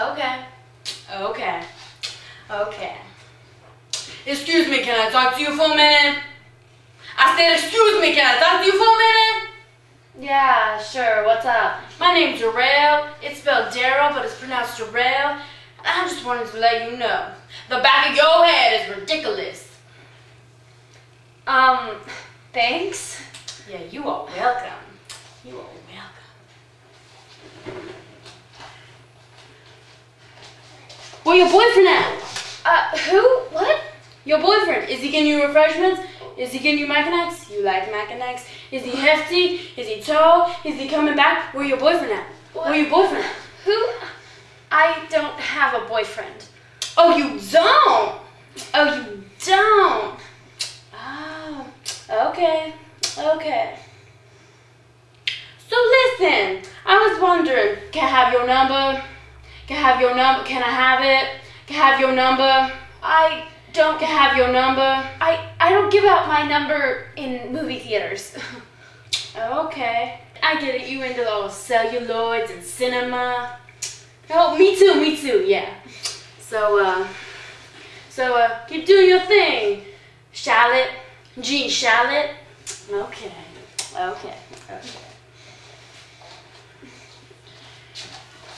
Okay. Okay. Okay. Excuse me, can I talk to you for a minute? I said, excuse me, can I talk to you for a minute? Yeah, sure. What's up? My name's Jarrell. It's spelled Daryl, but it's pronounced Jarrell. I just wanted to let you know, the back of your head is ridiculous. Thanks? Yeah, you are welcome. You are welcome. Where your boyfriend at? Who? What? Your boyfriend. Is he getting you refreshments? Is he getting you Mac and X? You like Mac and X? Is he hefty? Is he tall? Is he coming back? Where your boyfriend at? What? Where your boyfriend at? Who? I don't have a boyfriend. Oh, you don't? Oh, you don't? Oh, okay. Okay. So listen, I was wondering, can I have your number? Can I have your number? Can I have it? Can I have your number? I don't Can I have your number? I don't give out my number in movie theaters. Okay. I get it, you into those celluloids and cinema. Oh, me too, yeah. So you do your thing, Charlotte. Jean Charlotte. Okay.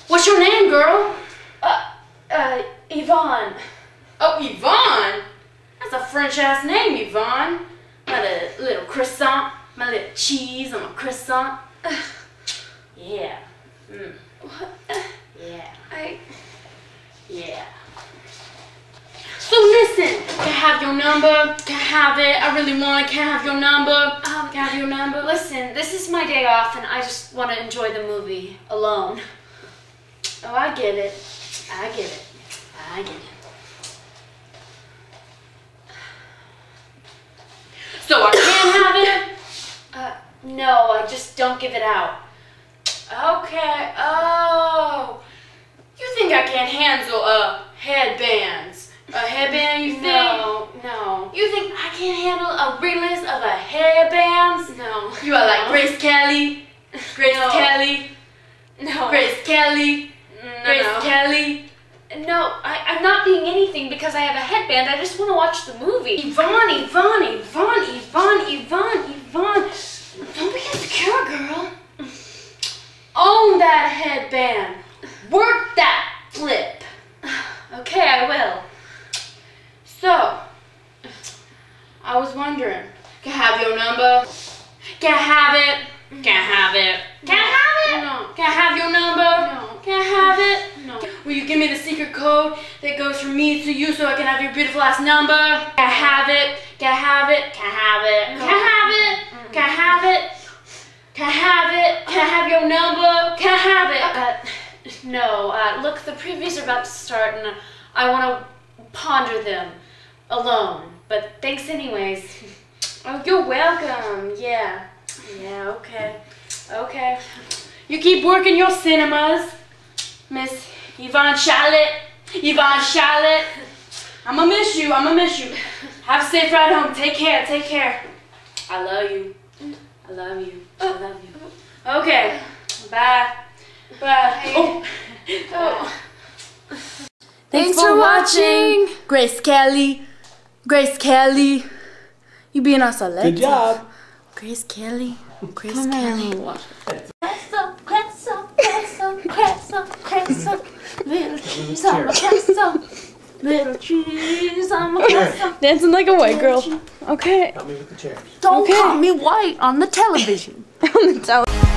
What's your name, girl? Yvonne. Oh, Yvonne? That's a French-ass name, Yvonne. My little croissant, my little cheese on my croissant. Yeah. What? Yeah. Yeah. So listen, can I have your number? Can I have it? I really want it. Can I have your number? Can I have your number? Listen, this is my day off and I just want to enjoy the movie alone. Oh, I get it. So I can't have it? No, I just don't give it out. Okay. Oh. You think I can't handle headbands? A headband, you think? No. You think I can't handle a realist of a headbands? No. You are like Grace Kelly? Grace No. Kelly? No. Grace Kelly? Grace No. Kelly? No, I'm not being anything because I have a headband. I just want to watch the movie. Yvonne. Don't be insecure, girl. Own that headband. Work that flip. Okay, I will. So, I was wondering, can I have your number? Can I have it? Can I have it? Can I have it? No. Can I have your number? No. Can I have it? No. Will you give me the secret code that goes from me to you so I can have your beautiful ass number? Can I have it? Can I have it? Can I have it? No. Can I have it? Can I have it? Can I have it? Can I have your number? Can I have it? No. Look, the previews are about to start and I want to ponder them alone. But thanks anyways. Oh, you're welcome. Yeah, okay. You keep working your cinemas, Miss Yvonne Charlotte. I'ma miss you. Have a safe ride home. Take care. I love you. Okay, bye. Oh. Thanks for watching. Grace Kelly. You being our selector. Good job. Grace Kelly. Press up. Little trees, I'm a press up. Dancing like a white girl. Okay. Help me with the chair. Don't call me white on the television. On the television.